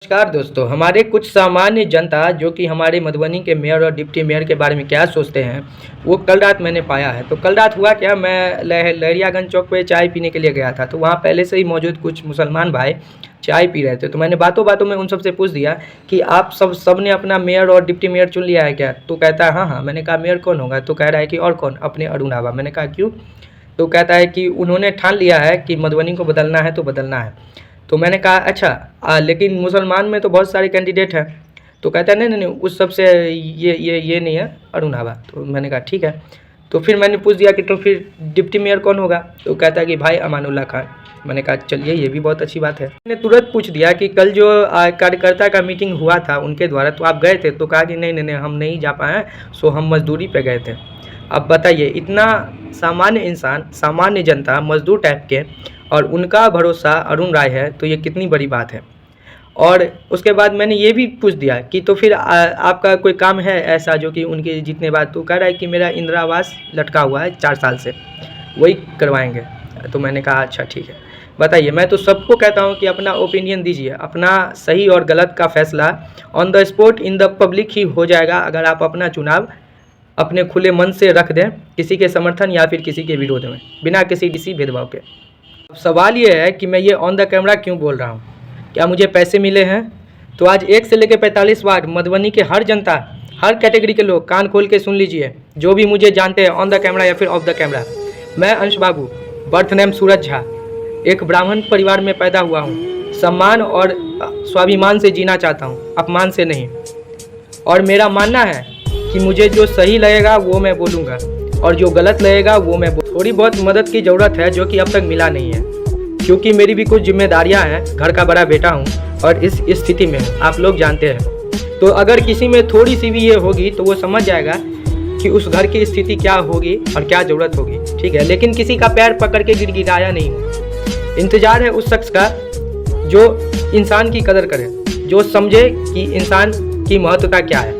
नमस्कार दोस्तों, हमारे कुछ सामान्य जनता जो कि हमारे मधुबनी के मेयर और डिप्टी मेयर के बारे में क्या सोचते हैं, वो कल रात मैंने पाया है। तो कल रात हुआ क्या, मैं लहरियागंज चौक पे चाय पीने के लिए गया था। तो वहाँ पहले से ही मौजूद कुछ मुसलमान भाई चाय पी रहे थे। तो मैंने बातों बातों में उन सबसे पूछ दिया कि आप सब ने अपना मेयर और डिप्टी मेयर चुन लिया है क्या? तो कहता है हाँ हाँ। मैंने कहा मेयर कौन होगा? तो कह रहा है कि और कौन, अपने अरुण आभा। मैंने कहा क्यों? तो कहता है कि उन्होंने ठान लिया है कि मधुबनी को बदलना है तो बदलना है। तो मैंने कहा अच्छा, लेकिन मुसलमान में तो बहुत सारे कैंडिडेट हैं। तो कहता है नहीं नहीं नहीं, उस सब से ये नहीं है, अरुण आभा। तो मैंने कहा ठीक है। तो फिर मैंने पूछ दिया कि तो फिर डिप्टी मेयर कौन होगा? तो कहता है कि भाई अमानुल्लाह खान। मैंने कहा चलिए, ये भी बहुत अच्छी बात है। मैंने तुरंत पूछ दिया कि कल जो कार्यकर्ता का मीटिंग हुआ था उनके द्वारा, तो आप गए थे? तो कहा कि नहीं नहीं नहीं, हम नहीं जा पाए, सो हम मजदूरी पे गए थे। अब बताइए, इतना सामान्य इंसान, सामान्य जनता, मजदूर टाइप के, और उनका भरोसा अरुण राय है, तो ये कितनी बड़ी बात है। और उसके बाद मैंने ये भी पूछ दिया कि तो फिर आपका कोई काम है ऐसा जो कि उनके जीतने बाद? तो कह रहा है कि मेरा इंदिरा आवास लटका हुआ है 4 साल से, वही करवाएंगे। तो मैंने कहा अच्छा ठीक है। बताइए, मैं तो सबको कहता हूँ कि अपना ओपिनियन दीजिए, अपना सही और गलत का फैसला on the spot in the public ही हो जाएगा अगर आप अपना चुनाव अपने खुले मन से रख दें, किसी के समर्थन या फिर किसी के विरोध में, बिना किसी भेदभाव के। अब सवाल ये है कि मैं ये ऑन द कैमरा क्यों बोल रहा हूँ? क्या मुझे पैसे मिले हैं? तो आज 1 से लेकर 45 वार्ड मधुबनी के हर जनता, हर कैटेगरी के लोग कान खोल के सुन लीजिए, जो भी मुझे जानते हैं ऑन द कैमरा या फिर ऑफ द कैमरा। मैं अंश बाबू, बर्थ नेम सूरज झा, एक ब्राह्मण परिवार में पैदा हुआ हूँ। सम्मान और स्वाभिमान से जीना चाहता हूँ, अपमान से नहीं। और मेरा मानना है कि मुझे जो सही लगेगा वो मैं बोलूँगा, और जो गलत लगेगा वो मैं थोड़ी बहुत मदद की ज़रूरत है जो कि अब तक मिला नहीं है, क्योंकि मेरी भी कुछ जिम्मेदारियां हैं, घर का बड़ा बेटा हूं और इस स्थिति में आप लोग जानते हैं। तो अगर किसी में थोड़ी सी भी ये होगी तो वो समझ जाएगा कि उस घर की स्थिति क्या होगी और क्या ज़रूरत होगी, ठीक है। लेकिन किसी का पैर पकड़ के गिड़गिड़ाया नहीं हूँ। इंतज़ार है उस शख्स का जो इंसान की कदर करे, जो समझे कि इंसान की महत्वता क्या है।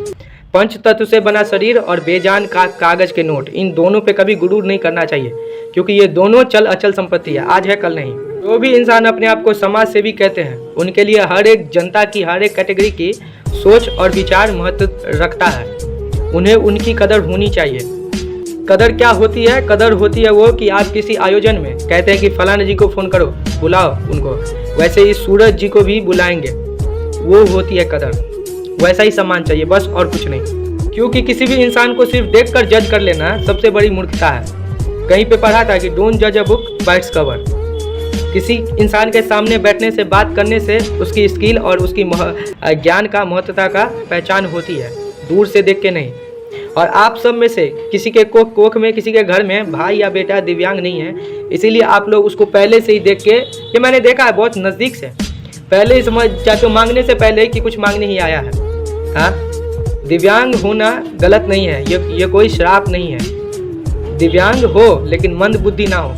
पंच तत्व से बना शरीर और बेजान का कागज के नोट, इन दोनों पे कभी गुरूर नहीं करना चाहिए, क्योंकि ये दोनों चल अचल संपत्ति है, आज है कल नहीं। जो भी इंसान अपने आप को समाज सेवी कहते हैं, उनके लिए हर एक जनता की, हर एक कैटेगरी की सोच और विचार महत्व रखता है। उन्हें उनकी कदर होनी चाहिए। कदर क्या होती है? कदर होती है वो कि आप किसी आयोजन में कहते हैं कि फलाना जी को फ़ोन करो, बुलाओ उनको, वैसे ही सूरज जी को भी बुलाएंगे, वो होती है कदर। वैसा ही सम्मान चाहिए, बस और कुछ नहीं। क्योंकि किसी भी इंसान को सिर्फ देखकर जज कर लेना सबसे बड़ी मूर्खता है। कहीं पे पढ़ा था कि डोंट जज a book by its cover. किसी इंसान के सामने बैठने से, बात करने से उसकी स्किल और उसकी ज्ञान का, महत्वता का पहचान होती है, दूर से देख के नहीं। और आप सब में से किसी के कोख में, किसी के घर में भाई या बेटा दिव्यांग नहीं है, इसीलिए आप लोग उसको पहले से ही देख के, ये मैंने देखा है बहुत नज़दीक से, पहले ही समझ जाते हो, मांगने से पहले कि कुछ मांगने ही आया है। हाँ, दिव्यांग होना गलत नहीं है, ये कोई श्राप नहीं है। दिव्यांग हो लेकिन मंद बुद्धि ना हो।